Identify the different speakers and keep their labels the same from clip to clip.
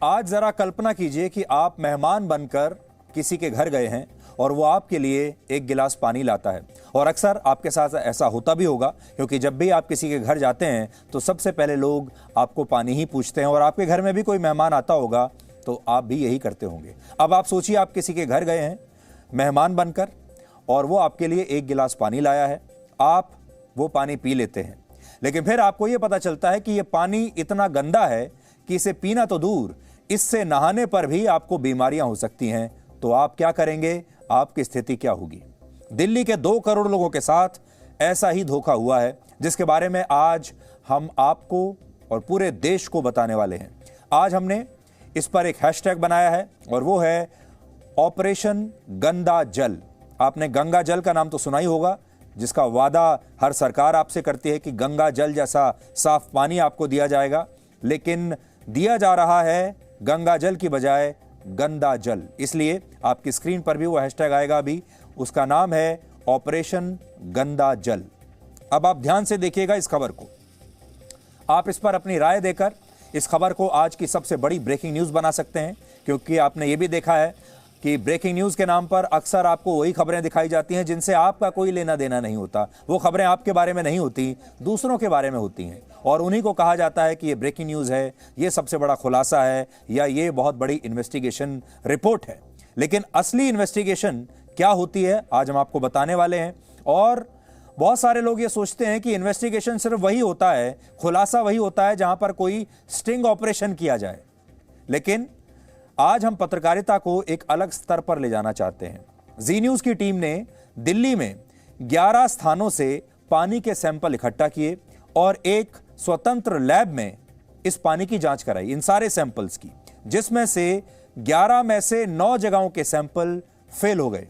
Speaker 1: आज जरा कल्पना कीजिए कि आप मेहमान बनकर किसी के घर गए हैं और वो आपके लिए एक गिलास पानी लाता है। और अक्सर आपके साथ ऐसा होता भी होगा, क्योंकि जब भी आप किसी के घर जाते हैं तो सबसे पहले लोग आपको पानी ही पूछते हैं। और आपके घर में भी कोई मेहमान आता होगा तो आप भी यही करते होंगे। अब आप सोचिए, आप किसी के घर गए हैं मेहमान बनकर और वो आपके लिए एक गिलास पानी लाया है। आप वो पानी पी लेते हैं, लेकिन फिर आपको ये पता चलता है कि ये पानी इतना गंदा है कि इसे पीना तो दूर, इससे नहाने पर भी आपको बीमारियां हो सकती हैं। तो आप क्या करेंगे? आपकी स्थिति क्या होगी? दिल्ली के 2 करोड़ लोगों के साथ ऐसा ही धोखा हुआ है, जिसके बारे में आज हम आपको और पूरे देश को बताने वाले हैं। आज हमने इस पर एक हैशटैग बनाया है और वो है ऑपरेशन गंदा जल। आपने गंगा जल का नाम तो सुना ही होगा, जिसका वादा हर सरकार आपसे करती है कि गंगा जल जैसा साफ पानी आपको दिया जाएगा, लेकिन दिया जा रहा है गंगा जल की बजाय गंदा जल। इसलिए आपकी स्क्रीन पर भी वो हैशटैग आएगा अभी, उसका नाम है ऑपरेशन गंदा जल। अब आप ध्यान से देखिएगा इस खबर को। आप इस पर अपनी राय देकर इस खबर को आज की सबसे बड़ी ब्रेकिंग न्यूज बना सकते हैं, क्योंकि आपने ये भी देखा है कि ब्रेकिंग न्यूज के नाम पर अक्सर आपको वही खबरें दिखाई जाती हैं जिनसे आपका कोई लेना देना नहीं होता। वो खबरें आपके बारे में नहीं होती, दूसरों के बारे में होती हैं, और उन्हीं को कहा जाता है कि ये ब्रेकिंग न्यूज है, ये सबसे बड़ा खुलासा है, या ये बहुत बड़ी इन्वेस्टिगेशन रिपोर्ट है। लेकिन असली इन्वेस्टिगेशन क्या होती है आज हम आपको बताने वाले हैं। और बहुत सारे लोग ये सोचते हैं कि इन्वेस्टिगेशन सिर्फ वही होता है, खुलासा वही होता है जहां पर कोई स्टिंग ऑपरेशन किया जाए। लेकिन आज हम पत्रकारिता को एक अलग स्तर पर ले जाना चाहते हैं। जी न्यूज की टीम ने दिल्ली में 11 स्थानों से पानी के सैंपल इकट्ठा किए और एक स्वतंत्र लैब में इस पानी की जांच कराई, इन सारे सैंपल्स की, जिसमें से 11 में से 9 जगहों के सैंपल फेल हो गए।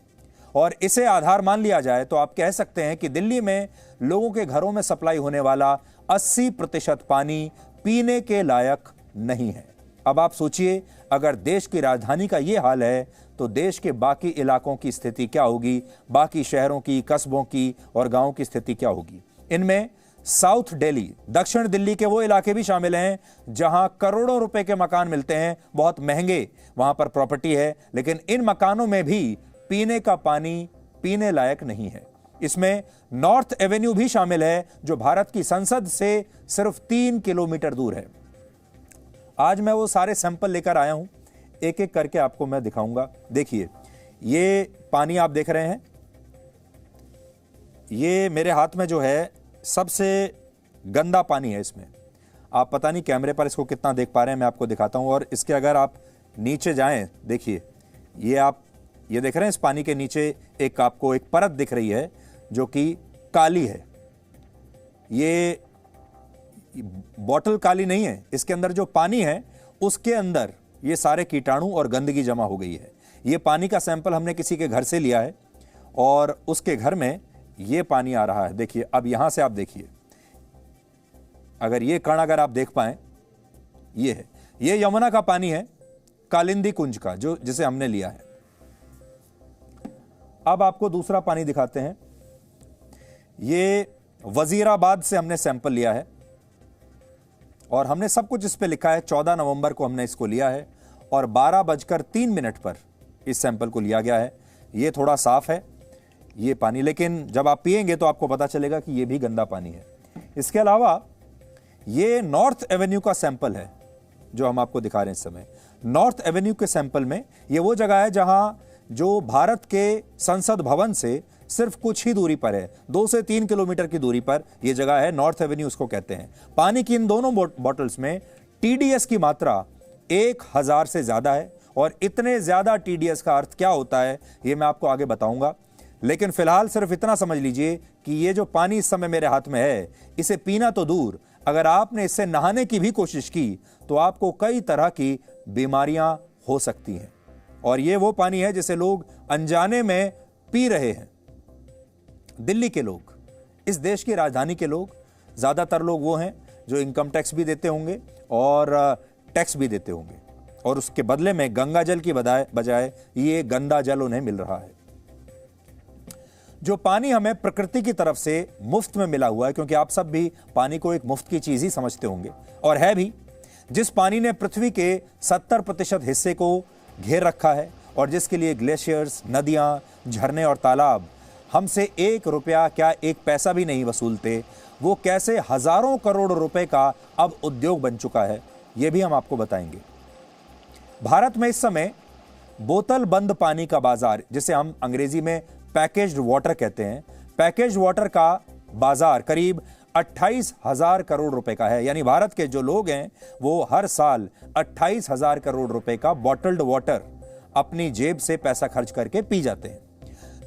Speaker 1: और इसे आधार मान लिया जाए तो आप कह सकते हैं कि दिल्ली में लोगों के घरों में सप्लाई होने वाला 80% पानी पीने के लायक नहीं है। अब आप सोचिए, अगर देश की राजधानी का यह हाल है तो देश के बाकी इलाकों की स्थिति क्या होगी, बाकी शहरों की, कस्बों की और गांवों की स्थिति क्या होगी। इनमें साउथ दिल्ली, दक्षिण दिल्ली के वो इलाके भी शामिल हैं जहां करोड़ों रुपए के मकान मिलते हैं, बहुत महंगे वहां पर प्रॉपर्टी है, लेकिन इन मकानों में भी पीने का पानी पीने लायक नहीं है। इसमें नॉर्थ एवेन्यू भी शामिल है, जो भारत की संसद से सिर्फ 3 किलोमीटर दूर है। आज मैं वो सारे सैंपल लेकर आया हूं, एक एक करके आपको मैं दिखाऊंगा। देखिए, ये पानी आप देख रहे हैं, ये मेरे हाथ में जो है सबसे गंदा पानी है। इसमें आप पता नहीं कैमरे पर इसको कितना देख पा रहे हैं, मैं आपको दिखाता हूं। और इसके अगर आप नीचे जाएं, देखिए, ये देख रहे हैं, इस पानी के नीचे एक आपको एक परत दिख रही है जो कि काली है। ये बॉटल काली नहीं है, इसके अंदर जो पानी है उसके अंदर ये सारे कीटाणु और गंदगी जमा हो गई है। ये पानी का सैंपल हमने किसी के घर से लिया है और उसके घर में ये पानी आ रहा है। देखिए, अब यहां से आप देखिए, अगर ये कण अगर आप देख पाएं, ये है, ये यमुना का पानी है, कालिंदी कुंज का, जो जिसे हमने लिया है। अब आपको दूसरा पानी दिखाते हैं। ये वजीराबाद से हमने सैंपल लिया है और हमने सब कुछ इस पे लिखा है। 14 नवंबर को हमने इसको लिया है और 12:03 पर इस सैंपल को लिया गया है। ये थोड़ा साफ है ये पानी, लेकिन जब आप पिएंगे तो आपको पता चलेगा कि ये भी गंदा पानी है। इसके अलावा ये नॉर्थ एवेन्यू का सैंपल है जो हम आपको दिखा रहे हैं इस समय। नॉर्थ एवेन्यू के सैंपल में ये वो जगह है जहां जो भारत के संसद भवन से सिर्फ कुछ ही दूरी पर है, 2 से 3 किलोमीटर की दूरी पर यह जगह है, नॉर्थ एवेन्यू उसको कहते हैं। पानी की इन दोनों बॉटल्स में टीडीएस की मात्रा 1000 से ज्यादा है, और इतने ज्यादा टीडीएस का अर्थ क्या होता है यह मैं आपको आगे बताऊंगा। लेकिन फिलहाल सिर्फ इतना समझ लीजिए कि ये जो पानी इस समय मेरे हाथ में है, इसे पीना तो दूर, अगर आपने इससे नहाने की भी कोशिश की तो आपको कई तरह की बीमारियां हो सकती हैं। और ये वो पानी है जिसे लोग अनजाने में पी रहे हैं। दिल्ली के लोग, इस देश की राजधानी के लोग, ज्यादातर लोग वो हैं जो इनकम टैक्स भी देते होंगे और टैक्स भी देते होंगे, और उसके बदले में गंगा जल की बजाय ये गंदा जल उन्हें मिल रहा है। जो पानी हमें प्रकृति की तरफ से मुफ्त में मिला हुआ है, क्योंकि आप सब भी पानी को एक मुफ्त की चीज ही समझते होंगे, और है भी, जिस पानी ने पृथ्वी के 70% हिस्से को घेर रखा है और जिसके लिए ग्लेशियर्स, नदियां, झरने और तालाब हमसे 1 रुपया क्या 1 पैसा भी नहीं वसूलते, वो कैसे हजारों करोड़ रुपए का अब उद्योग बन चुका है, यह भी हम आपको बताएंगे। भारत में इस समय बोतल बंद पानी का बाजार, जिसे हम अंग्रेजी में पैकेज्ड वाटर कहते हैं, पैकेज्ड वाटर का बाजार करीब 28,000 करोड़ रुपए का है। यानी भारत के जो लोग हैं वो हर साल 28,000 करोड़ रुपए का बॉटल्ड वाटर अपनी जेब से पैसा खर्च करके पी जाते हैं,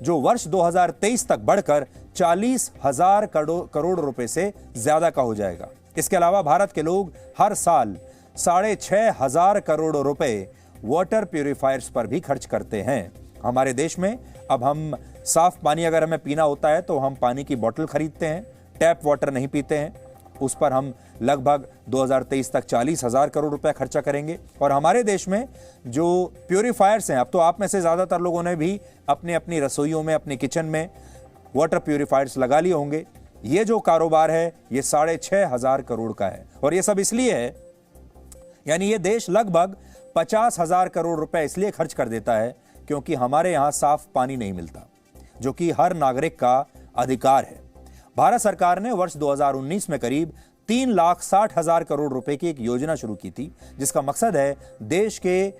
Speaker 1: जो वर्ष 2023 तक बढ़कर 40,000 करोड़ रुपए से ज्यादा का हो जाएगा। इसके अलावा भारत के लोग हर साल 6,500 करोड़ रुपए वाटर प्यूरिफायर्स पर भी खर्च करते हैं। हमारे देश में अब हम साफ पानी अगर हमें पीना होता है तो हम पानी की बोतल खरीदते हैं, टैप वाटर नहीं पीते हैं। उस पर हम लगभग 2023 तक 40,000 करोड़ रुपए खर्चा करेंगे। और हमारे देश में जो प्यूरिफायर्स हैं, अब तो आप में से ज़्यादातर लोगों ने भी अपने अपनी रसोइयों में, अपने किचन में वाटर प्यूरिफायर्स लगा लिए होंगे। ये जो कारोबार है ये 6,500 करोड़ का है। और ये सब इसलिए है, यानी ये देश लगभग 50,000 करोड़ रुपए इसलिए खर्च कर देता है क्योंकि हमारे यहाँ साफ पानी नहीं मिलता, जो कि हर नागरिक का अधिकार है। भारत सरकार ने वर्ष 2019 में करीब 3,60,000 करोड़ रुपए की एक योजना शुरू की थी, जिसका मकसद है देश के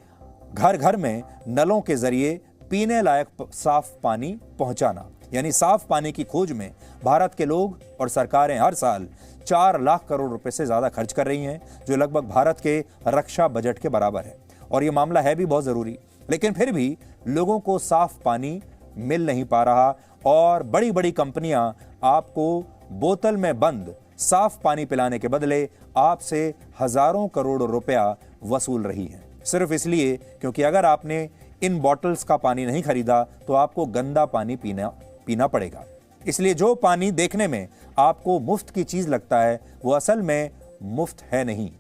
Speaker 1: घर घर में नलों के जरिए पीने लायक साफ पानी पहुंचाना। यानी साफ पानी की खोज में भारत के लोग और सरकारें हर साल 4 लाख करोड़ रुपए से ज्यादा खर्च कर रही हैं, जो लगभग भारत के रक्षा बजट के बराबर है। और यह मामला है भी बहुत जरूरी, लेकिन फिर भी लोगों को साफ पानी मिल नहीं पा रहा और बड़ी बड़ी कंपनियां आपको बोतल में बंद साफ पानी पिलाने के बदले आपसे हजारों करोड़ रुपया वसूल रही हैं, सिर्फ इसलिए क्योंकि अगर आपने इन बॉटल्स का पानी नहीं खरीदा तो आपको गंदा पानी पीना पड़ेगा। इसलिए जो पानी देखने में आपको मुफ्त की चीज लगता है वो असल में मुफ्त है नहीं।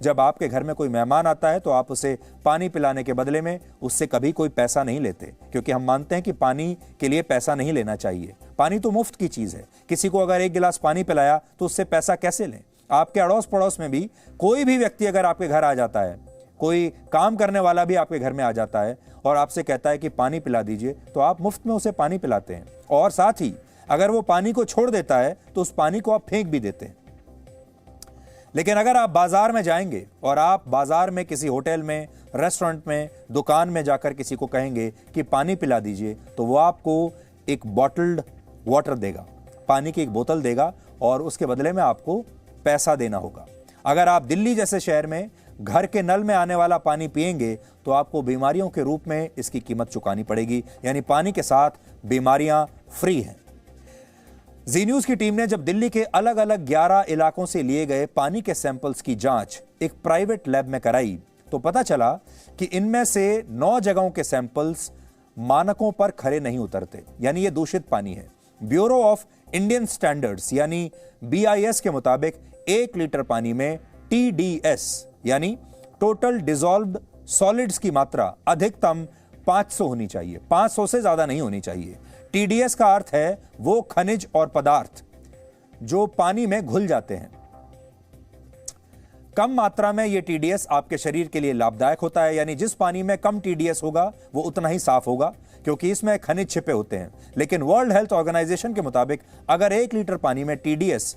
Speaker 1: जब आपके घर में कोई मेहमान आता है तो आप उसे पानी पिलाने के बदले में उससे कभी कोई पैसा नहीं लेते, क्योंकि हम मानते हैं कि पानी के लिए पैसा नहीं लेना चाहिए। पानी तो मुफ्त की चीज है। किसी को अगर 1 गिलास पानी पिलाया तो उससे पैसा कैसे लें? आपके अड़ोस पड़ोस में भी कोई भी व्यक्ति अगर आपके घर आ जाता है, कोई काम करने वाला भी आपके घर में आ जाता है और आपसे कहता है कि पानी पिला दीजिए, तो आप मुफ्त में उसे पानी पिलाते हैं। और साथ ही अगर वो पानी को छोड़ देता है तो उस पानी को आप फेंक भी देते हैं। लेकिन अगर आप बाजार में जाएंगे और आप बाजार में किसी होटल में, रेस्टोरेंट में, दुकान में जाकर किसी को कहेंगे कि पानी पिला दीजिए, तो वो आपको एक बॉटल्ड वाटर देगा, पानी की एक बोतल देगा और उसके बदले में आपको पैसा देना होगा। अगर आप दिल्ली जैसे शहर में घर के नल में आने वाला पानी पिएंगे तो आपको बीमारियों के रूप में इसकी कीमत चुकानी पड़ेगी। यानी पानी के साथ बीमारियां फ्री हैं। जी न्यूज की टीम ने जब दिल्ली के अलग अलग 11 इलाकों से लिए गए पानी के सैंपल्स की जांच एक प्राइवेट लैब में कराई तो पता चला कि इनमें से 9 जगहों के सैंपल्स मानकों पर खरे नहीं उतरते, यानी ये दूषित पानी है। ब्यूरो ऑफ इंडियन स्टैंडर्ड्स यानी BIS के मुताबिक 1 लीटर पानी में TDS यानी टोटल डिसॉल्व्ड सॉलिड्स की मात्रा अधिकतम 500 होनी चाहिए, 500 से ज्यादा नहीं होनी चाहिए। TDS का अर्थ है वो खनिज और पदार्थ जो पानी में घुल जाते हैं। कम मात्रा में ये TDS आपके शरीर के लिए लाभदायक होता है, यानी जिस पानी में कम TDS होगा वो उतना ही साफ होगा क्योंकि इसमें खनिज छिपे होते हैं। लेकिन वर्ल्ड हेल्थ ऑर्गेनाइजेशन के मुताबिक अगर 1 लीटर पानी में TDS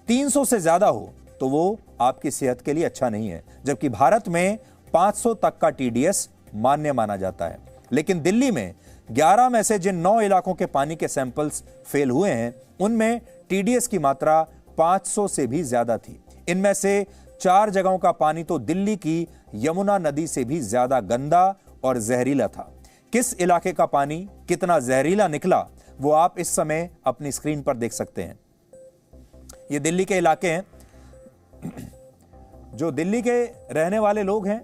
Speaker 1: 300 से ज्यादा हो तो वो आपकी सेहत के लिए अच्छा नहीं है, जबकि भारत में 500 तक का TDS मान्य माना जाता है। लेकिन दिल्ली में 11 में से जिन 9 इलाकों के पानी के सैंपल्स फेल हुए हैं उनमें TDS की मात्रा 500 से भी ज्यादा थी। इनमें से 4 जगहों का पानी तो दिल्ली की यमुना नदी से भी ज्यादा गंदा और जहरीला था। किस इलाके का पानी कितना जहरीला निकला वो आप इस समय अपनी स्क्रीन पर देख सकते हैं। ये दिल्ली के इलाके हैं। जो दिल्ली के रहने वाले लोग हैं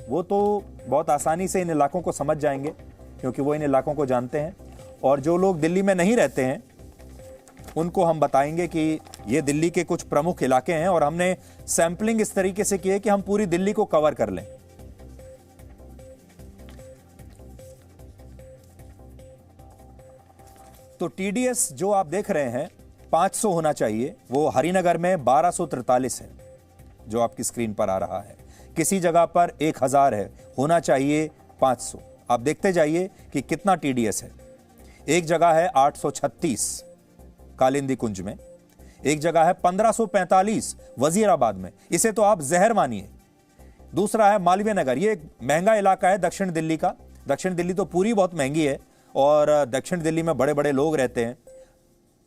Speaker 1: वो तो बहुत आसानी से इन इलाकों को समझ जाएंगे क्योंकि वो इन इलाकों को जानते हैं, और जो लोग दिल्ली में नहीं रहते हैं उनको हम बताएंगे कि ये दिल्ली के कुछ प्रमुख इलाके हैं और हमने सैंपलिंग इस तरीके से की है कि हम पूरी दिल्ली को कवर कर लें। तो TDS जो आप देख रहे हैं 500 होना चाहिए, वो हरिनगर में 1243 है जो आपकी स्क्रीन पर आ रहा है। किसी जगह पर 1000 है, होना चाहिए 500। आप देखते जाइए कि कितना टीडीएस है। एक जगह है 836 कालिंदी कुंज में, एक जगह है 1545 वजीराबाद में। इसे तो आप जहर मानिए। दूसरा है मालवीय नगर, ये एक महंगा इलाका है दक्षिण दिल्ली का। दक्षिण दिल्ली तो पूरी बहुत महंगी है और दक्षिण दिल्ली में बड़े बड़े लोग रहते हैं,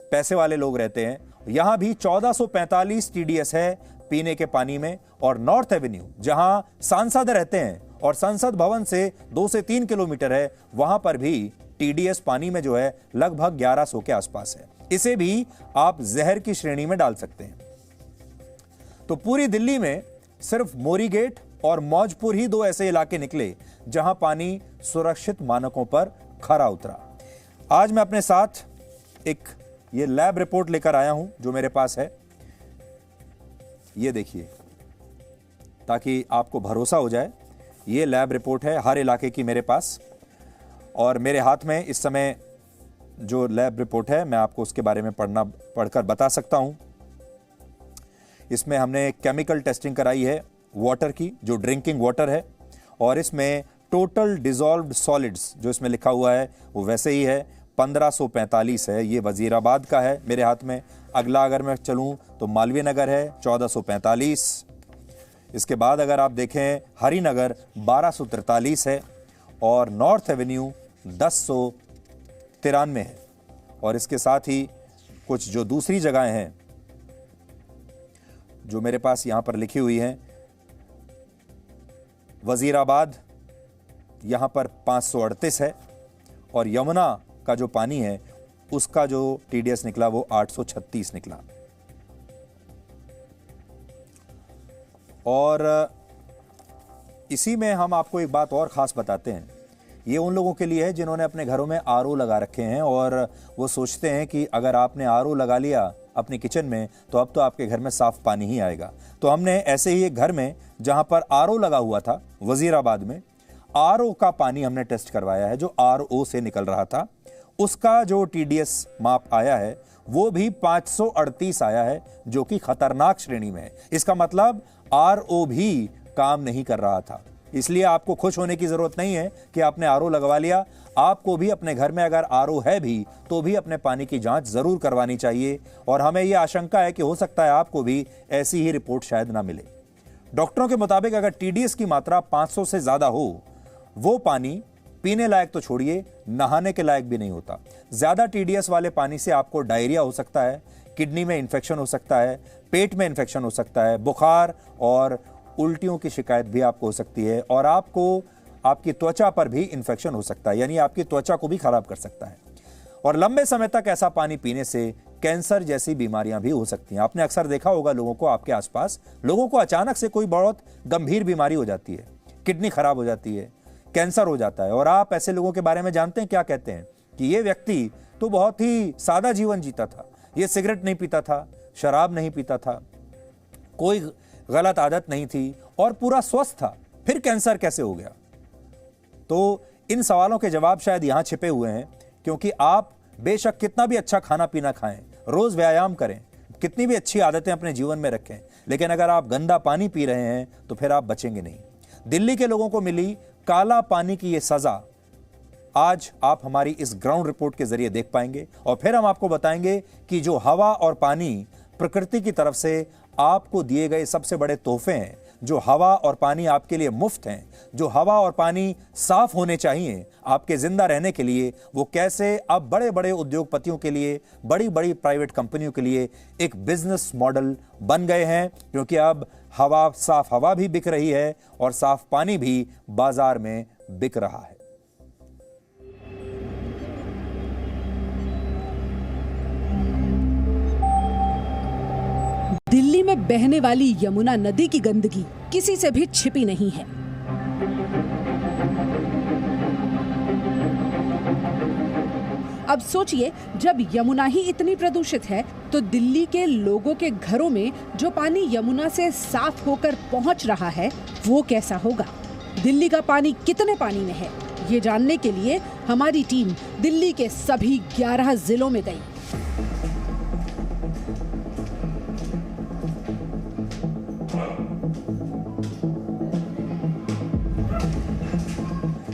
Speaker 1: पैसे वाले लोग रहते हैं। यहां भी 1445 टीडीएस है पीने के पानी में। और नॉर्थ एवेन्यू जहां सांसद रहते हैं और संसद भवन से 2 से 3 किलोमीटर है, वहां पर भी टीडीएस पानी में जो है लगभग 1100 के आसपास है। इसे भी आप जहर की श्रेणी में डाल सकते हैं। तो पूरी दिल्ली में सिर्फ मोरीगेट और मौजपुर ही 2 ऐसे इलाके निकले जहां पानी सुरक्षित मानकों पर खरा उतरा। आज मैं अपने साथ एक ये लैब रिपोर्ट लेकर आया हूं जो मेरे पास है। ये देखिए, ताकि आपको भरोसा हो जाए, ये लैब रिपोर्ट है हर इलाके की मेरे पास। और मेरे हाथ में इस समय जो लैब रिपोर्ट है मैं आपको उसके बारे में पढ़कर बता सकता हूं। इसमें हमने केमिकल टेस्टिंग कराई है वाटर की, जो ड्रिंकिंग वाटर है, और इसमें टोटल डिसॉल्व्ड सॉलिड्स जो इसमें लिखा हुआ है वो वैसे ही है, 1545 है। ये वजीराबाद का है मेरे हाथ में। अगला अगर मैं चलूं तो मालवीय नगर है 1445। इसके बाद अगर आप देखें हरिनगर 1243 है और नॉर्थ एवेन्यू 1093 है। और इसके साथ ही कुछ जो दूसरी जगहें हैं जो मेरे पास यहां पर लिखी हुई हैं, वजीराबाद यहां पर 538 है और यमुना का जो पानी है उसका जो टीडीएस निकला वो 836 निकला। और इसी में हम आपको एक बात और खास बताते हैं। ये उन लोगों के लिए है जिन्होंने अपने घरों में आरओ लगा रखे हैं और वो सोचते हैं कि अगर आपने आरओ लगा लिया अपने किचन में तो अब तो आपके घर में साफ पानी ही आएगा। तो हमने ऐसे ही एक घर में जहां पर आरओ लगा हुआ था वजीराबाद में, आरओ का पानी हमने टेस्ट करवाया है जो आरओ से निकल रहा था। उसका जो टीडीएस माप आया है वो भी 538 आया है, जो कि खतरनाक श्रेणी में है। इसका मतलब आरओ भी काम नहीं कर रहा था। इसलिए आपको खुश होने की जरूरत नहीं है कि आपने आरओ लगवा लिया। आपको भी अपने घर में अगर आरओ है भी तो भी अपने पानी की जांच जरूर करवानी चाहिए। और हमें यह आशंका है कि हो सकता है आपको भी ऐसी ही रिपोर्ट शायद ना मिले। डॉक्टरों के मुताबिक अगर टीडीएस की मात्रा 500 से ज्यादा हो, वो पानी पीने लायक तो छोड़िए, नहाने के लायक भी नहीं होता। ज्यादा टीडीएस वाले पानी से आपको डायरिया हो सकता है, किडनी में इंफेक्शन हो सकता है, पेट में इंफेक्शन हो सकता है, बुखार और उल्टियों की शिकायत भी आपको हो सकती है और आपको आपकी त्वचा पर भी इंफेक्शन हो सकता है, यानी आपकी त्वचा को भी खराब कर सकता है। और लंबे समय तक ऐसा पानी पीने से कैंसर जैसी बीमारियां भी हो सकती हैं। आपने अक्सर देखा होगा लोगों को, आपके आसपास लोगों को अचानक से कोई बहुत गंभीर बीमारी हो जाती है, किडनी खराब हो जाती है, कैंसर हो जाता है। और आप ऐसे लोगों के बारे में जानते हैं क्या कहते हैं कि ये व्यक्ति तो बहुत ही सादा जीवन जीता था, ये सिगरेट नहीं पीता था, शराब नहीं पीता था, कोई गलत आदत नहीं थी और पूरा स्वस्थ था, फिर कैंसर कैसे हो गया? तो इन सवालों के जवाब शायद यहां छिपे हुए हैं, क्योंकि आप बेशक कितना भी अच्छा खाना पीना खाएं, रोज व्यायाम करें, कितनी भी अच्छी आदतें अपने जीवन में रखें, लेकिन अगर आप गंदा पानी पी रहे हैं तो फिर आप बचेंगे नहीं। दिल्ली के लोगों को मिली काला पानी की यह सजा आज आप हमारी इस ग्राउंड रिपोर्ट के जरिए देख पाएंगे। और फिर हम आपको बताएंगे कि जो हवा और पानी प्रकृति की तरफ से आपको दिए गए सबसे बड़े तोहफे हैं, जो हवा और पानी आपके लिए मुफ्त हैं, जो हवा और पानी साफ होने चाहिए आपके जिंदा रहने के लिए, वो कैसे अब बड़े बड़े उद्योगपतियों के लिए, बड़ी बड़ी प्राइवेट कंपनियों के लिए एक बिजनेस मॉडल बन गए हैं। क्योंकि अब साफ हवा भी बिक रही है और साफ पानी भी बाजार में बिक रहा है।
Speaker 2: दिल्ली में बहने वाली यमुना नदी की गंदगी किसी से भी छिपी नहीं है। अब सोचिए, जब यमुना ही इतनी प्रदूषित है तो दिल्ली के लोगों के घरों में जो पानी यमुना से साफ होकर पहुंच रहा है वो कैसा होगा? दिल्ली का पानी कितने पानी में है, ये जानने के लिए हमारी टीम दिल्ली के सभी 11 जिलों में गई।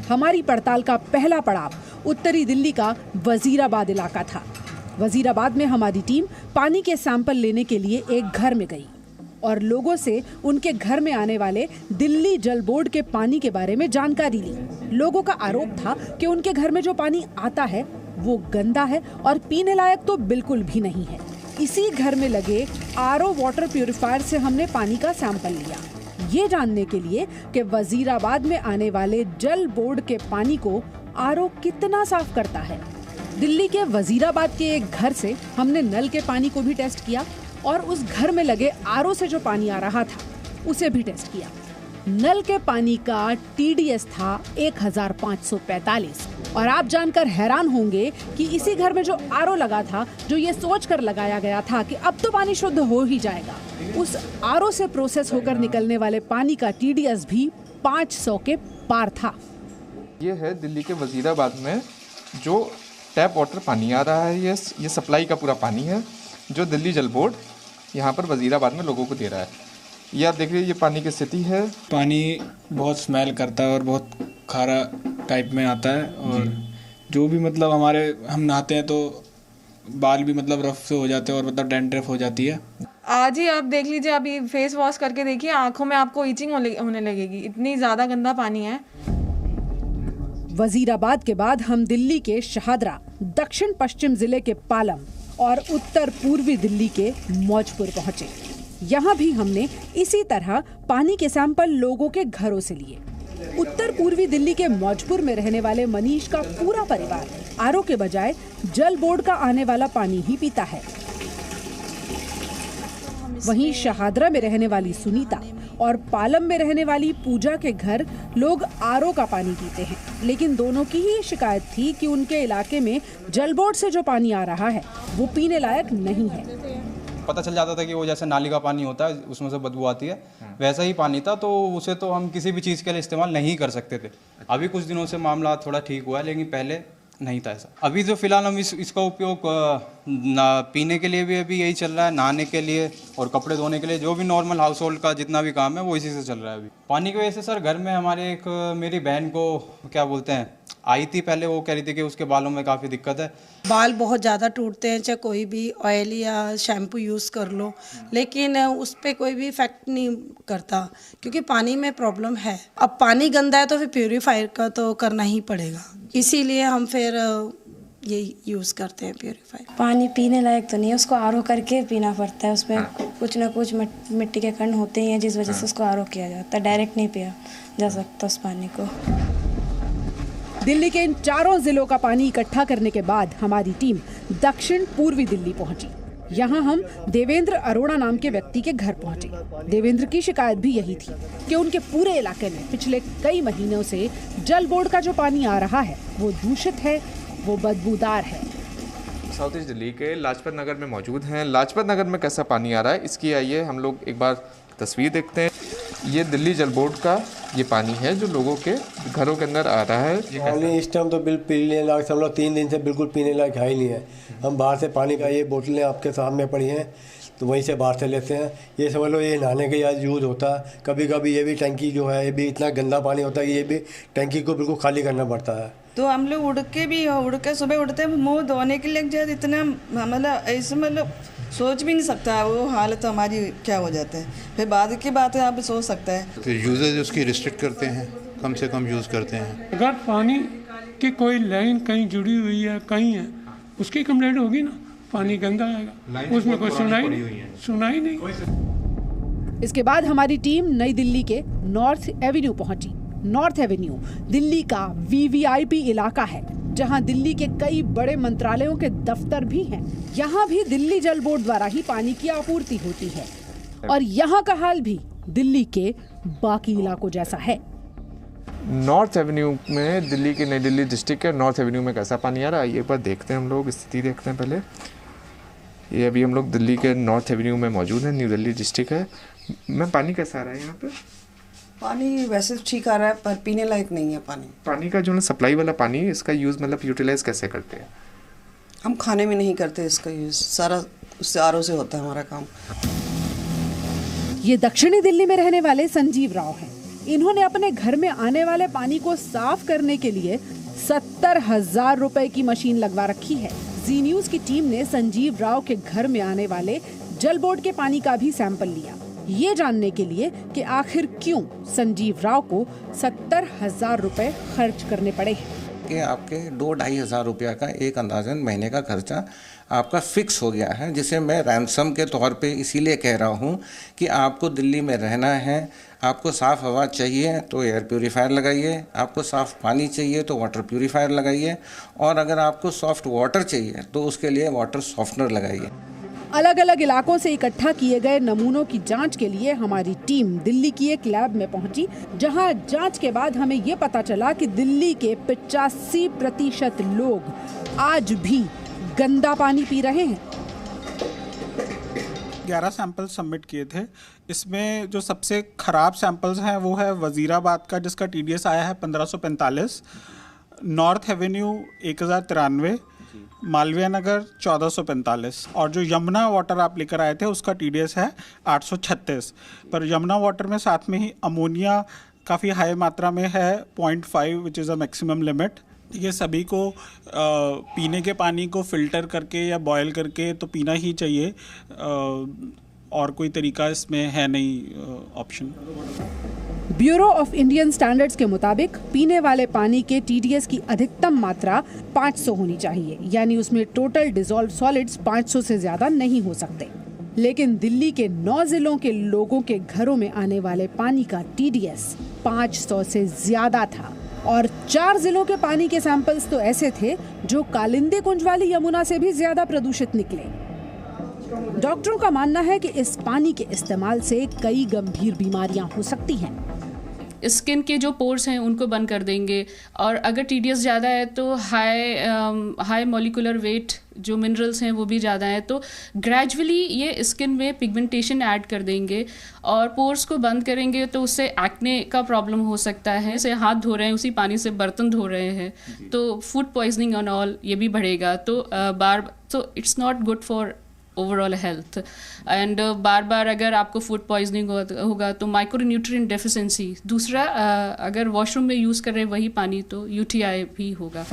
Speaker 2: हमारी पड़ताल का पहला पड़ाव उत्तरी दिल्ली का वजीराबाद इलाका था। वजीराबाद में हमारी टीम पानी के सैंपल लेने के लिए एक घर में गई और लोगों से उनके घर में आने वाले दिल्ली जल बोर्ड के पानी के बारे में जानकारी ली। लोगों का आरोप था कि उनके घर में जो पानी आता है वो गंदा है और पीने लायक तो बिल्कुल भी नहीं है। इसी घर में लगे आरओ वाटर प्यूरिफायर से हमने पानी का सैंपल लिया, ये जानने के लिए कि वजीराबाद में आने वाले जल बोर्ड के पानी को आरओ कितना साफ करता है। दिल्ली के वजीराबाद के एक घर से हमने नल के पानी को भी टेस्ट किया और उस घर में लगे आरओ से जो पानी आ रहा था उसे भी टेस्ट किया। नल के पानी का TDS था 1545 और आप जानकर हैरान होंगे कि इसी घर में जो आरओ लगा था, जो ये सोचकर लगाया गया था कि अब तो पानी शुद्ध हो ही जाएगा, उस आरओ से प्रोसेस होकर निकलने वाले पानी का TDS भी 500 के पार था।
Speaker 3: ये है दिल्ली के वजीराबाद में जो टैप वाटर पानी आ रहा है, ये सप्लाई का पूरा पानी है जो दिल्ली जल बोर्ड यहाँ पर वजीराबाद में लोगों को दे रहा है। ये आप देख रहे हैं, ये पानी की स्थिति है।
Speaker 4: पानी बहुत स्मेल करता है और बहुत खारा टाइप में आता है और जो भी मतलब हम नहाते हैं तो बाल भी मतलब रफ से हो जाते हैं और मतलब डैंड्रफ हो जाती है।
Speaker 5: आज ही आप देख लीजिए, अभी फेस वॉश करके देखिए, आंखों में आपको इचिंग होने लगेगी, इतनी ज़्यादा गंदा पानी है।
Speaker 2: वजीराबाद के बाद हम दिल्ली के शहादरा, दक्षिण पश्चिम जिले के पालम और उत्तर पूर्वी दिल्ली के मौजपुर पहुंचे। यहाँ भी हमने इसी तरह पानी के सैंपल लोगों के घरों से लिए। उत्तर पूर्वी दिल्ली के मौजपुर में रहने वाले मनीष का पूरा परिवार आरओ के बजाय जल बोर्ड का आने वाला पानी ही पीता है। वहीं शहादरा में रहने वाली सुनीता और पालम में रहने वाली पूजा के घर लोग आरओ का पानी पीते हैं, लेकिन दोनों की ही शिकायत थी कि उनके इलाके में जल बोर्ड से जो पानी आ रहा है वो पीने लायक नहीं है।
Speaker 6: पता चल जाता था कि वो जैसे नाली का पानी होता है उसमें से बदबू आती है, वैसा ही पानी था, तो उसे तो हम किसी भी चीज़ के लिए इस्तेमाल नहीं कर सकते थे। अभी कुछ दिनों से मामला थोड़ा ठीक हुआ है, लेकिन पहले नहीं था ऐसा। अभी जो फिलहाल हम इसका उपयोग पीने के लिए भी अभी यही चल रहा है, नहाने के लिए और कपड़े धोने के लिए, जो भी नॉर्मल हाउस होल्ड का जितना भी काम है वो इसी से चल रहा है। अभी पानी की वजह से सर घर में हमारे मेरी बहन को क्या बोलते हैं आई थी पहले, वो कह रही थी कि उसके बालों में काफ़ी दिक्कत है,
Speaker 7: बाल बहुत ज़्यादा टूटते हैं, चाहे कोई भी ऑयल या शैम्पू यूज़ कर लो, लेकिन उस पर कोई भी इफेक्ट नहीं करता क्योंकि पानी में प्रॉब्लम है। अब पानी गंदा है तो फिर प्यूरीफायर का तो करना ही पड़ेगा, इसीलिए हम फिर ये यूज़ करते हैं प्यूरीफायर।
Speaker 8: पानी पीने लायक तो नहीं है, उसको आरओ करके पीना पड़ता है, उसमें कुछ ना कुछ मिट्टी के कण होते हैं जिस वजह से उसको आरओ किया जाता है, डायरेक्ट नहीं पिया जा सकता उस पानी को।
Speaker 2: दिल्ली के इन चारों जिलों का पानी इकट्ठा करने के बाद हमारी टीम दक्षिण पूर्वी दिल्ली पहुंची। यहाँ हम देवेंद्र अरोड़ा नाम के व्यक्ति के घर पहुंचे। देवेंद्र की शिकायत भी यही थी कि उनके पूरे इलाके में पिछले कई महीनों से जल बोर्ड का जो पानी आ रहा है वो दूषित है, वो बदबूदार है।
Speaker 3: साउथ ईस्ट दिल्ली के लाजपत नगर में मौजूद हैं। लाजपत नगर में कैसा पानी आ रहा है इसकी आइए हम लोग एक बार तस्वीर देखते हैं। ये दिल्ली जल बोर्ड का ये पानी है जो लोगों के घरों के अंदर आ रहा है।
Speaker 9: पानी इस टाइम तो बिल्कुल पीने लायक, हम लोग 3 दिन से बिल्कुल पीने लायक है ही नहीं है। हम बाहर से पानी का ये बोतलें आपके सामने पड़ी हैं तो वहीं से बाहर से लेते हैं। ये समझ लो ये नहाने के आज यूज़ होता है। कभी कभी ये भी टंकी जो है ये भी इतना गंदा पानी होता है कि ये भी टंकी को बिल्कुल खाली करना पड़ता है।
Speaker 10: तो हम लोग उड़ के सुबह उठते हैं, मुँह धोने के लिए जब इतना मतलब ऐसे मतलब सोच भी नहीं सकता है वो हालत हमारी क्या हो जाता है। फिर बाद की बात है, आप सोच सकता है।
Speaker 11: तो यूजेज उसकी रिस्ट्रिक्ट करते हैं, कम से कम यूज़ करते हैं।
Speaker 12: अगर पानी की कोई लाइन कहीं जुड़ी हुई है कहीं है, उसकी कंप्लेंट होगी ना, पानी गंदा आएगा, उसमें कोई सुनाई नहीं।
Speaker 2: इसके बाद हमारी टीम नई दिल्ली के नॉर्थ एवेन्यू पहुंची। नॉर्थ एवेन्यू दिल्ली का VVIP इलाका है जहां दिल्ली के कई बड़े मंत्रालयों के दफ्तर भी हैं। यहाँ भी दिल्ली जल बोर्ड द्वारा ही पानी की आपूर्ति होती है और यहाँ का हाल भी दिल्ली के बाकी इलाकों जैसा है।
Speaker 3: नॉर्थ एवेन्यू में दिल्ली के नई दिल्ली डिस्ट्रिक्ट के नॉर्थ एवेन्यू में कैसा पानी आ रहा है एक बार देखते हैं। हम लोग स्थिति देखते हैं पहले। ये अभी हम लोग दिल्ली के नॉर्थ एवेन्यू में मौजूद है, न्यू दिल्ली डिस्ट्रिक्ट है। मैं पानी कैसा आ रहा है यहाँ पे?
Speaker 10: पानी वैसे ठीक आ रहा है पर पीने लायक नहीं है पानी।
Speaker 3: पानी का जो ना सप्लाई वाला पानी, इसका यूज़ मतलब यूटिलाइज कैसे करते हैं?
Speaker 10: हम खाने में नहीं करते इसका यूज़, सारा उससे आरओ से होता है हमारा काम।
Speaker 2: ये दक्षिणी दिल्ली में रहने वाले संजीव राव हैं। इन्होंने अपने घर में आने वाले पानी को साफ करने के लिए 70,000 रुपए की मशीन लगवा रखी है। जी न्यूज की टीम ने संजीव राव के घर में आने वाले जल बोर्ड के पानी का भी सैंपल लिया, ये जानने के लिए कि आखिर क्यों संजीव राव को 70,000 रुपए खर्च करने पड़े हैं।
Speaker 13: कि आपके 2-2.5 हज़ार रुपया का एक अंदाजन महीने का खर्चा आपका फिक्स हो गया है, जिसे मैं रैंसम के तौर पे इसीलिए कह रहा हूँ कि आपको दिल्ली में रहना है, आपको साफ़ हवा चाहिए तो एयर प्यूरीफायर लगाइए, आपको साफ़ पानी चाहिए तो वाटर प्यूरीफायर लगाइए, और अगर आपको सॉफ्ट वाटर चाहिए तो उसके लिए वाटर सॉफ्टनर लगाइए।
Speaker 2: अलग अलग इलाकों से इकट्ठा किए गए नमूनों की जांच के लिए हमारी टीम दिल्ली की एक लैब में पहुंची, जहां जांच के बाद हमें ये पता चला कि दिल्ली के 85% लोग आज भी गंदा पानी पी रहे हैं।
Speaker 14: 11 सैंपल सबमिट किए थे। इसमें जो सबसे खराब सैंपल्स हैं वो है वजीराबाद का, जिसका टीडीएस आया है 1545, नॉर्थ एवेन्यू 1093, मालवीय नगर 1445, और जो यमुना वाटर आप लेकर आए थे उसका टीडीएस है 836। पर यमुना वाटर में साथ में ही अमोनिया काफ़ी हाई मात्रा में है 0.5, which is a maximum limit. ये सभी को पीने के पानी को फ़िल्टर करके या बॉयल करके तो पीना ही चाहिए, और कोई तरीका इसमें है नहीं option.
Speaker 2: Bureau of Indian standards के मुताबिक पीने वाले पानी के टीडीएस की अधिकतम मात्रा 500 होनी चाहिए, यानी उसमें टोटल डिसॉल्व सॉलिड्स 500 से ज्यादा नहीं हो सकते। लेकिन दिल्ली के 9 जिलों के लोगों के घरों में आने वाले पानी का टीडीएस 500 से ज्यादा था, और 4 जिलों के पानी के सैंपल्स तो ऐसे थे जो कालिंदी कुंज वाली यमुना से भी ज्यादा प्रदूषित निकले। डॉक्टरों का मानना है कि इस पानी के इस्तेमाल से कई गंभीर बीमारियां हो सकती हैं।
Speaker 15: स्किन के जो पोर्स हैं उनको बंद कर देंगे, और अगर टीडीएस ज़्यादा है तो हाई मॉलिक्यूलर वेट जो मिनरल्स हैं वो भी ज़्यादा है, तो ग्रेजुअली ये स्किन में पिगमेंटेशन ऐड कर देंगे और पोर्स को बंद करेंगे, तो उससे एक्ने का प्रॉब्लम हो सकता है। जैसे हाथ धो रहे हैं उसी पानी से बर्तन धो रहे हैं तो फूड पॉइजनिंग एंड ऑल ये भी बढ़ेगा, तो it's not good for overall health. And बार बार अगर आपको फूड पॉइजनिंग होगा तो माइक्रोन्यूट्रिएंट डेफिशिएंसी। दूसरा, अगर वॉशरूम में यूज़ कर रहे हैं वही पानी तो यूटीआई भी होगा।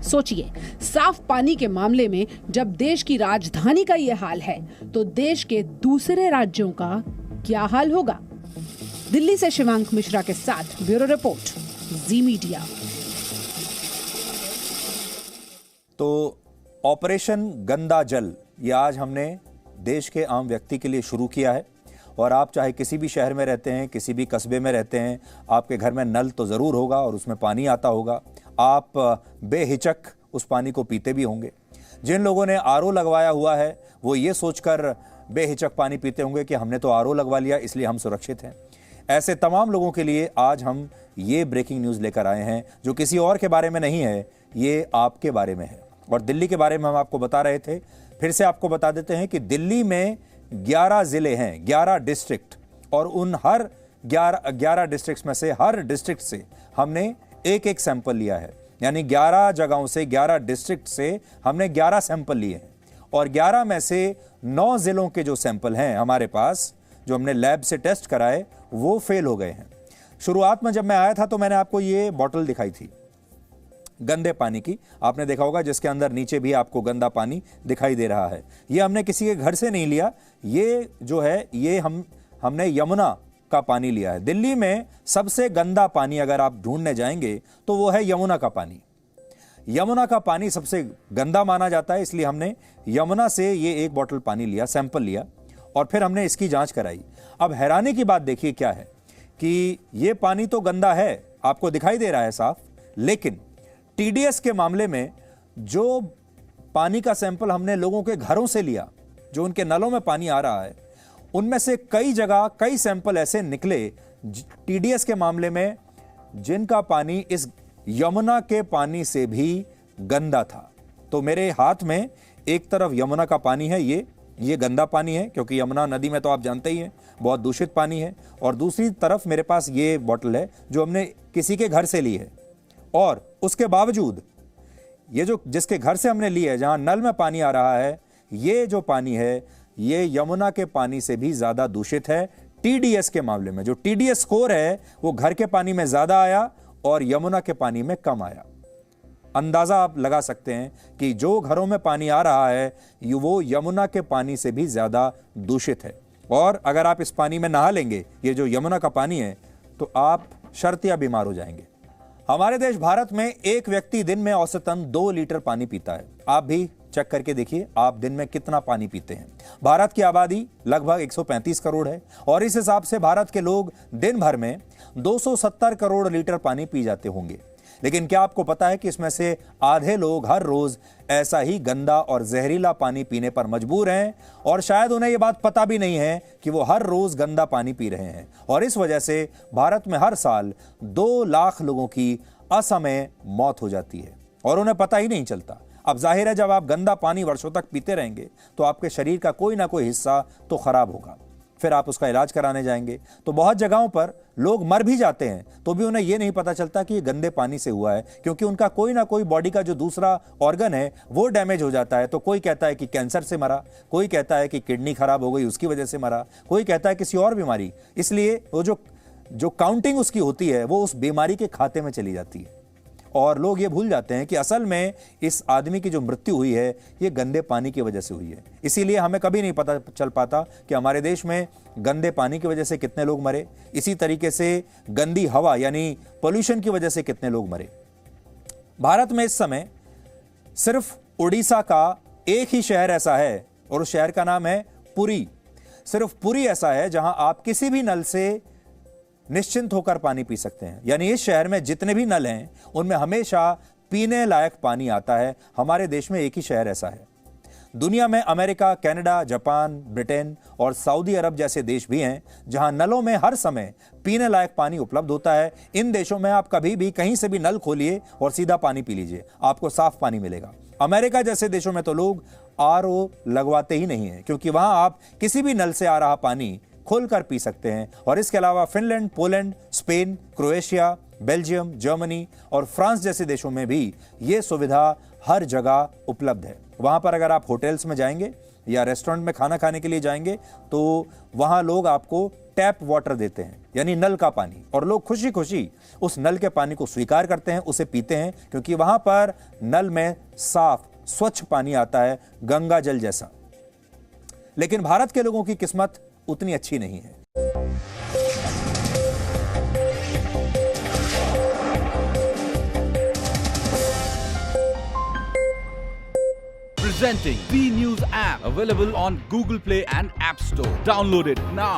Speaker 2: सोचिए, साफ पानी के मामले में जब देश की राजधानी का ये हाल है तो देश के दूसरे राज्यों का क्या हाल होगा। दिल्ली से शिवांक मिश्रा के साथ ब्यूरो रिपोर्ट, जी मीडिया।
Speaker 1: तो ऑपरेशन गंदा जल ये आज हमने देश के आम व्यक्ति के लिए शुरू किया है, और आप चाहे किसी भी शहर में रहते हैं, किसी भी कस्बे में रहते हैं, आपके घर में नल तो ज़रूर होगा और उसमें पानी आता होगा। आप बेहिचक उस पानी को पीते भी होंगे। जिन लोगों ने आरओ लगवाया हुआ है वो ये सोचकर बेहिचक पानी पीते होंगे कि हमने तो आरओ लगवा लिया इसलिए हम सुरक्षित हैं। ऐसे तमाम लोगों के लिए आज हम ये ब्रेकिंग न्यूज़ लेकर आए हैं जो किसी और के बारे में नहीं है, ये आपके बारे में है। और दिल्ली के बारे में हम आपको बता रहे थे, फिर से आपको बता देते हैं कि दिल्ली में 11 जिले हैं, 11 डिस्ट्रिक्ट, और उन हर 11 डिस्ट्रिक्ट में से हर डिस्ट्रिक्ट से हमने एक सैंपल लिया है। यानी 11 जगहों से, 11 डिस्ट्रिक्ट से हमने 11 सैंपल लिए हैं, और 11 में से 9 जिलों के जो सैंपल हैं हमारे पास, जो हमने लैब से टेस्ट कराए, वो फेल हो गए हैं। शुरुआत में जब मैं आया था तो मैंने आपको ये बॉटल दिखाई थी गंदे पानी की, आपने देखा होगा, जिसके अंदर नीचे भी आपको गंदा पानी दिखाई दे रहा है। ये हमने किसी के घर से नहीं लिया, ये जो है ये हमने यमुना का पानी लिया है। दिल्ली में सबसे गंदा पानी अगर आप ढूंढने जाएंगे तो वो है यमुना का पानी। यमुना का पानी सबसे गंदा माना जाता है, इसलिए हमने यमुना से ये एक बोतल पानी लिया, सैंपल लिया, और फिर हमने इसकी जांच कराई। अब हैरानी की बात देखिए क्या है कि ये पानी तो गंदा है, आपको दिखाई दे रहा है साफ, लेकिन टीडीएस के मामले में जो पानी का सैंपल हमने लोगों के घरों से लिया, जो उनके नलों में पानी आ रहा है, उनमें से कई जगह कई सैंपल ऐसे निकले टीडीएस के मामले में जिनका पानी इस यमुना के पानी से भी गंदा था। तो मेरे हाथ में एक तरफ यमुना का पानी है, ये गंदा पानी है क्योंकि यमुना नदी में तो आप जानते ही हैं बहुत दूषित पानी है, और दूसरी तरफ मेरे पास ये बोतल है जो हमने किसी के घर से ली है, और उसके बावजूद ये जो जिसके घर से हमने ली है, जहां नल में पानी आ रहा है, ये जो पानी है ये यमुना के पानी से भी ज्यादा दूषित है। टीडीएस के मामले में जो टीडीएस स्कोर है वो घर के पानी में ज्यादा आया और यमुना के पानी में कम आया। अंदाजा आप लगा सकते हैं कि जो घरों में पानी आ रहा है वो यमुना के पानी से भी ज्यादा दूषित है। और अगर आप इस पानी में नहा लेंगे, ये जो यमुना का पानी है, तो आप शर्तिया बीमार हो जाएंगे। हमारे देश भारत में एक व्यक्ति दिन में औसतन 2 लीटर पानी पीता है। आप भी चेक करके देखिए आप दिन में कितना पानी पीते हैं। भारत की आबादी लगभग 135 करोड़ है और इस हिसाब से भारत के लोग दिन भर में 270 करोड़ लीटर पानी पी जाते होंगे। लेकिन क्या आपको पता है कि इसमें से आधे लोग हर रोज ऐसा ही गंदा और जहरीला पानी पीने पर मजबूर हैं और शायद उन्हें यह बात पता भी नहीं है कि वो हर रोज गंदा पानी पी रहे हैं। और इस वजह से भारत में हर साल 2 लाख लोगों की असमय मौत हो जाती है और उन्हें पता ही नहीं चलता। अब जाहिर है जब आप गंदा पानी वर्षों तक पीते रहेंगे तो आपके शरीर का कोई ना कोई हिस्सा तो खराब होगा। फिर आप उसका इलाज कराने जाएंगे तो बहुत जगहों पर लोग मर भी जाते हैं तो भी उन्हें यह नहीं पता चलता कि ये गंदे पानी से हुआ है, क्योंकि उनका कोई ना कोई बॉडी का जो दूसरा ऑर्गन है वो डैमेज हो जाता है। तो कोई कहता है कि कैंसर से मरा, कोई कहता है कि किडनी खराब हो गई उसकी वजह से मरा, कोई कहता है किसी और बीमारी। इसलिए वो जो काउंटिंग उसकी होती है वो उस बीमारी के खाते में चली जाती है और लोग ये भूल जाते हैं कि असल में इस आदमी की जो मृत्यु हुई है ये गंदे पानी की वजह से हुई है। इसीलिए हमें कभी नहीं पता चल पाता कि हमारे देश में गंदे पानी की वजह से कितने लोग मरे, इसी तरीके से गंदी हवा यानी पोल्यूशन की वजह से कितने लोग मरे। भारत में इस समय सिर्फ उड़ीसा का एक ही शहर ऐसा है और उस शहर का नाम है पुरी। सिर्फ पुरी ऐसा है जहां आप किसी भी नल से निश्चिंत होकर पानी पी सकते हैं। यानी इस शहर में जितने भी नल हैं उनमें हमेशा पीने लायक पानी आता है। हमारे देश में एक ही शहर ऐसा है। दुनिया में अमेरिका, कनाडा, जापान, ब्रिटेन और सऊदी अरब जैसे देश भी हैं जहां नलों में हर समय पीने लायक पानी उपलब्ध होता है। इन देशों में आप कभी भी कहीं से भी नल खोलिए और सीधा पानी पी लीजिए, आपको साफ पानी मिलेगा। अमेरिका जैसे देशों में तो लोग आरओ लगवाते ही नहीं है, क्योंकि वहां आप किसी भी नल से आ रहा पानी खोलकर पी सकते हैं। और इसके अलावा Finland, Poland, Spain, Croatia, Belgium, Germany और फ्रांस जैसे देशों में भी ये सुविधा हर जगह उपलब्ध है। वहां पर अगर आप होटल्स में जाएंगे या रेस्टोरेंट में खाना खाने के लिए जाएंगे तो वहां लोग आपको टैप वाटर देते हैं, यानी नल का पानी, और लोग खुशी खुशी उस नल के पानी को स्वीकार करते हैं, उसे पीते हैं, क्योंकि वहां पर नल में साफ स्वच्छ पानी आता है, गंगा जल जैसा। लेकिन भारत के लोगों की किस्मत उतनी अच्छी नहीं है।
Speaker 16: Presenting B News app, available on Google Play and App Store. Download it now.